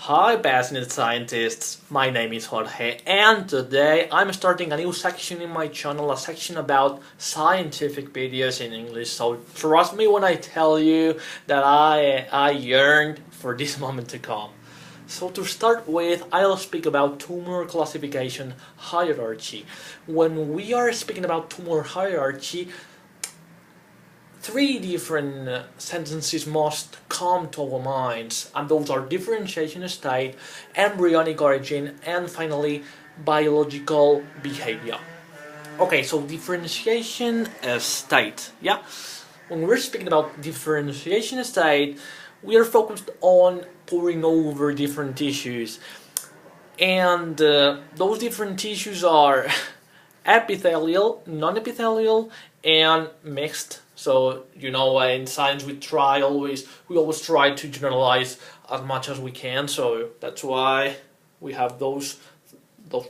Hi passionate scientists, my name is Jorge and today I'm starting a new section in my channel, a section about scientific videos in English, so trust me when I tell you that I yearned for this moment to come. So to start with, I'll speak about tumor classification hierarchy. When we are speaking about tumor hierarchy, three different sentences must come to our minds, and those are differentiation state, embryonic origin, and finally biological behavior. Okay, so differentiation state, yeah? When we're speaking about differentiation state, we are focused on pouring over different tissues, and those different tissues are epithelial, non-epithelial, and mixed. So in science we always try to generalize as much as we can. So that's why we have those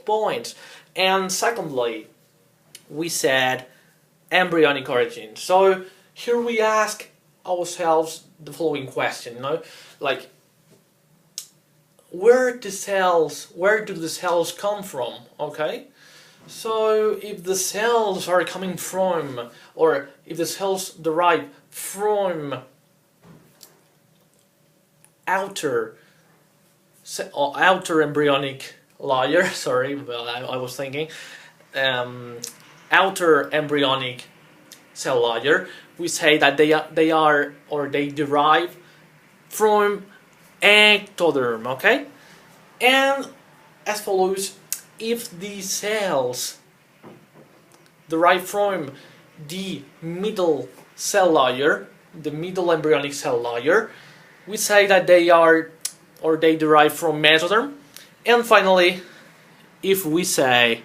points. And secondly, we said embryonic origin. So here we ask ourselves the following question, like where do the cells come from? Okay. So if the cells are coming from, or if the cells derive from outer embryonic layer, sorry, well, I was thinking, outer embryonic cell layer, we say that they derive from ectoderm, okay? And as follows, if these cells derive from the middle cell layer, the middle embryonic cell layer, we say that they derive from mesoderm. And finally, if we say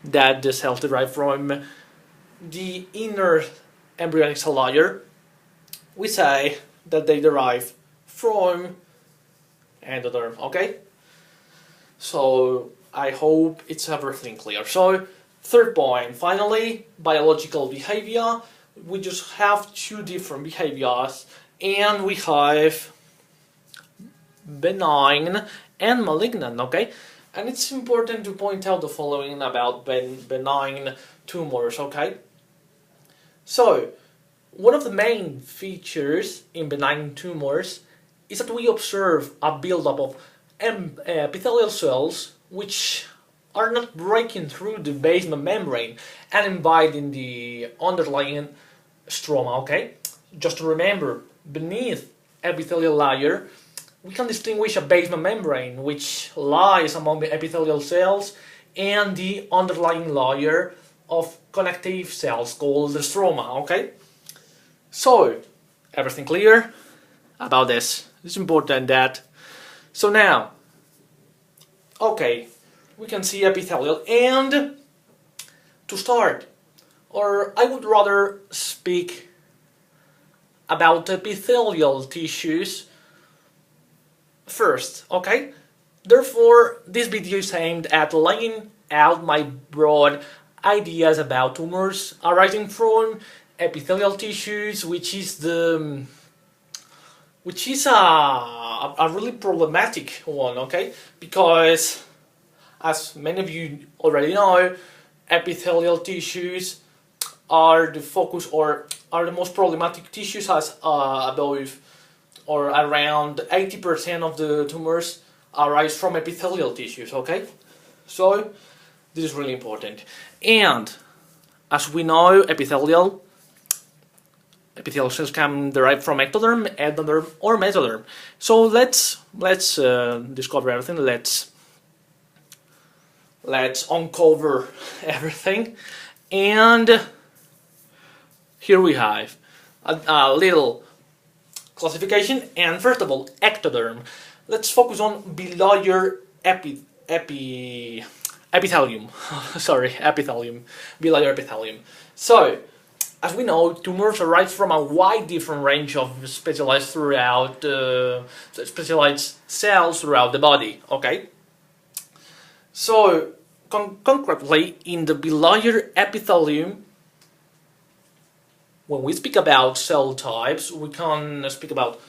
that the cells derive from the inner embryonic cell layer, we say that they derive from endoderm, okay? So I hope it's everything clear. So third point, finally, biological behavior. We just have two different behaviors, and we have benign and malignant, okay? And it's important to point out the following about benign tumors, okay? So one of the main features in benign tumors is that we observe a buildup of epithelial cells which are not breaking through the basement membrane and inviting the underlying stroma, okay? Just to remember, beneath epithelial layer, we can distinguish a basement membrane which lies among the epithelial cells and the underlying layer of connective cells called the stroma, okay? So, everything clear about this? It's important that... So now, okay, we can see epithelial, and to start, or I would rather speak about epithelial tissues first, okay? Therefore, this video is aimed at laying out my broad ideas about tumors arising from epithelial tissues, which is a really problematic one, okay? Because, as many of you already know, epithelial tissues are the focus, or are the most problematic tissues, as above, or around 80% of the tumors arise from epithelial tissues, okay? So this is really important. And as we know, epithelial cells can derive from ectoderm, endoderm, or mesoderm. So let's discover everything. Let's uncover everything. And here we have a little classification. And first of all, ectoderm. Let's focus on biliar epithelium. Sorry, epithelium. Biliar epithelium. So, as we know, tumors arise from a wide different range of specialized cells throughout the body, okay? So, concretely, in the biliar epithelium, when we speak about cell types, we can speak about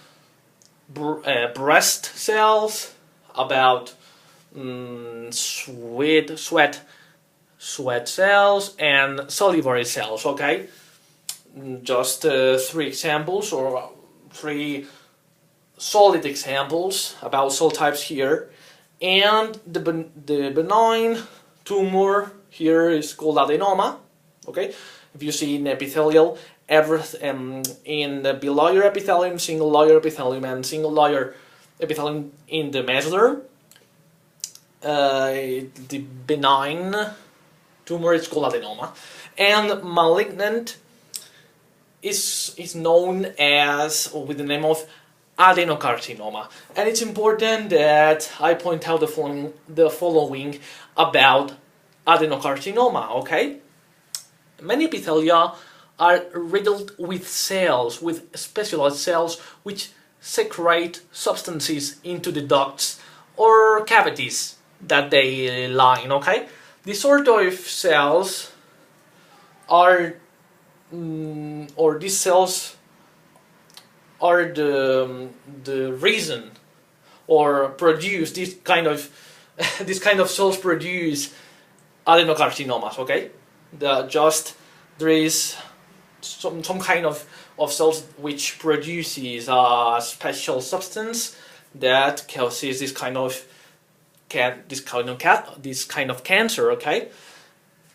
breast cells, about sweat cells, and salivary cells. Okay, just 3 examples, or 3 solid examples about cell types here. And the benign tumor here is called adenoma. Okay, if you see in epithelial, in the bilayer epithelium, single layer epithelium, and single layer epithelium in the mesoderm, the benign tumor is called adenoma, and malignant is known as, or with the name of, adenocarcinoma. And it's important that I point out the following about adenocarcinoma. Okay, many epithelia are riddled with cells, with specialized cells which secrete substances into the ducts or cavities that they line. Okay, these sort of cells are, or these cells are the reason, or produce this kind of this kind of cells produce adenocarcinomas. Okay, there is some kind of cells which produces a special substance that causes this kind of cancer. Okay.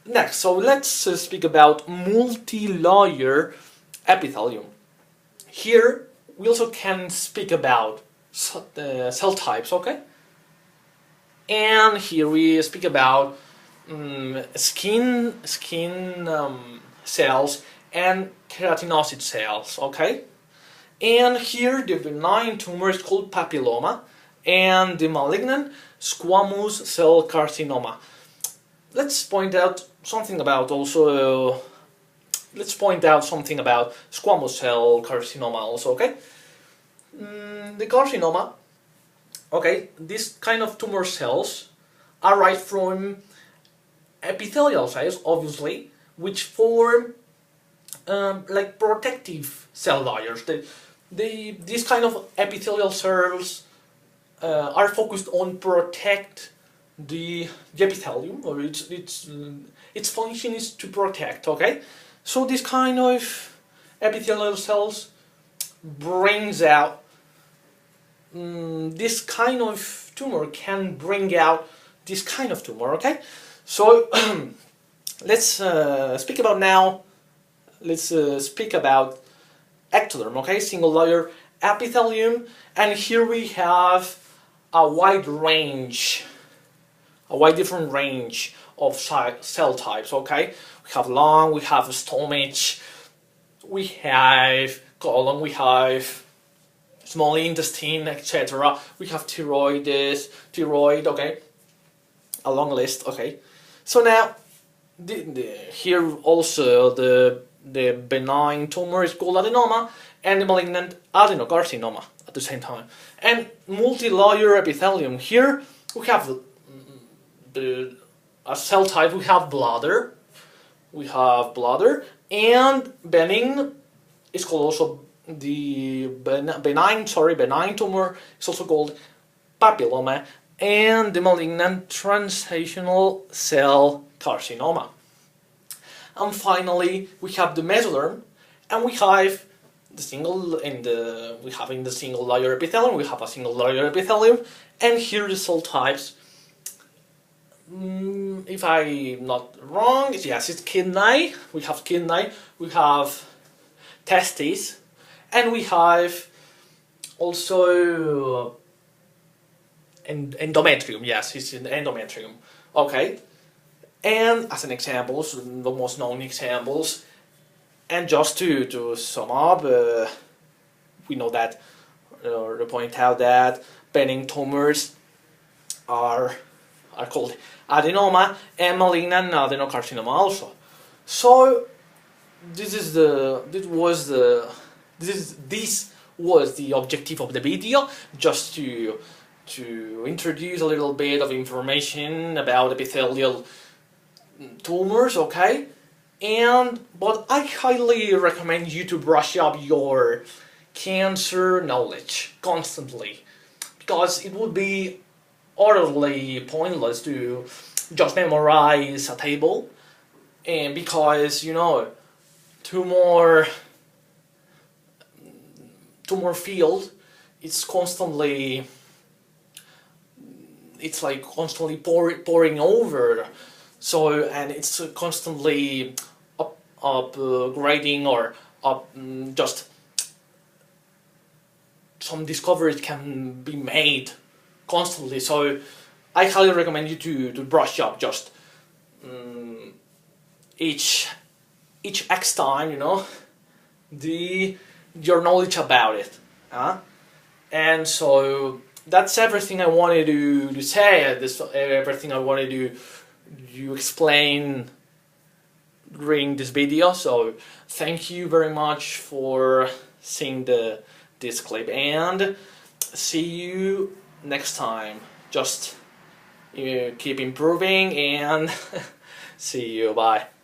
Next, so let's speak about multi-layer epithelium. Here we also can speak about cell types. Okay. And here we speak about skin cells and keratinocyte cells. Okay. And here the benign tumor is called papilloma, and the malignant squamous cell carcinoma. Let's point out something about squamous cell carcinoma also. Okay. The carcinoma. Okay, this kind of tumor cells arise from epithelial cells, obviously, which form like protective cell layers. These kind of epithelial cells are focused on protect the epithelium, or its function is to protect. Okay, so this kind of epithelial cells brings out this kind of tumor, can bring out this kind of tumor. Okay, so let's speak about now. Let's speak about ectoderm. Okay, single layer epithelium, and here we have a wide different range of cell types. Okay, we have lung, we have stomach, we have colon, we have small intestine, etc. We have thyroid. Okay, a long list. Okay, so now here also the benign tumor is called adenoma, and the malignant adenocarcinoma at the same time. And multi-layer epithelium, here we have a cell type. We have bladder, and benign is called also the benign tumor is also called papilloma, and the malignant translational cell carcinoma. And finally, we have the mesoderm, and we have in the single layer epithelium. We have a single layer epithelium, and here the cell types. If I'm not wrong, yes, it's kidney. We have kidney. We have testes, and we have also endometrium. Yes, it's in endometrium. Okay. And as an example, the most known examples, and just to sum up, we know that, to point out that benign tumors are called adenoma, and malignant adenocarcinoma also. So this was the objective of the video, just to introduce a little bit of information about epithelial tumors. Okay, but I highly recommend you to brush up your cancer knowledge constantly, because it would be utterly pointless to just memorize a table, and because tumor field, it's constantly, it's like constantly pouring over, so, and it's constantly upgrading, or just some discoveries can be made constantly. So I highly recommend you to brush up just each X time, your knowledge about it. And so that's everything I wanted to say. Everything I wanted to explain during this video. So thank you very much for seeing this clip, and see you next time. Just keep improving, and see you. Bye.